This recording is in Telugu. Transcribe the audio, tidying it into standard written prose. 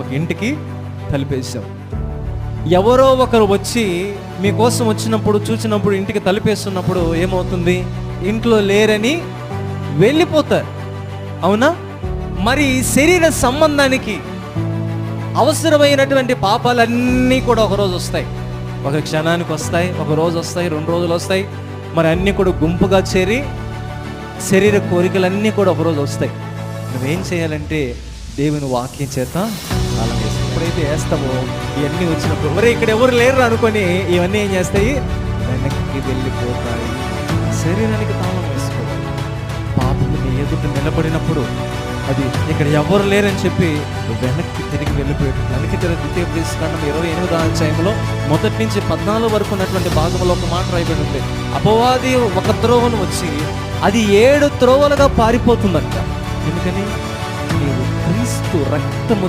ఒక ఇంటికి తలుపేసాం. ఎవరో ఒకరు వచ్చి మీకోసం వచ్చినప్పుడు, చూసినప్పుడు, ఇంటికి తలుపేస్తున్నప్పుడు ఏమవుతుంది? ఇంట్లో లేరని వెళ్ళిపోతారు, అవునా? మరి శరీర సంబంధానికి అవసరమైనటువంటి పాపాలన్నీ కూడా ఒకరోజు వస్తాయి, ఒక క్షణానికి వస్తాయి, ఒక రోజు వస్తాయి, 2 రోజులు వస్తాయి. మరి అన్నీ కూడా గుంపుగా చేరి శరీర కోరికలన్నీ కూడా ఒకరోజు వస్తాయి. నువ్వేం చేయాలంటే దేవుని వాక్యం చేత అలా వేస్తావు. ఎప్పుడైతే వేస్తావో ఇవన్నీ వచ్చినప్పుడు మరి ఇక్కడ ఎవరు లేరు అనుకొని ఇవన్నీ ఏం చేస్తాయి? వెనక్కి వెళ్ళిపోతాయి. శరీరానికి తాళం వేసుకోవాలి. పాపము నీ ఎదుట నిలబడినప్పుడు అది ఇక్కడ ఎవరు లేరని చెప్పి వెనక్కి తిరిగి వెళ్ళిపోయాడు. వెనక్కి తిరిగి ద్వితీయోపదేశకాండం 28వ అధ్యాయంలో 1 నుంచి 14 వరకు ఉన్నటువంటి భాగంలో ఒక మాట రాయబడి ఉంది. అపవాది ఒక త్రోవను వచ్చి అది 7 త్రోవలుగా పారిపోతుందంట. ఎందుకని? నీవు క్రీస్తు రక్తము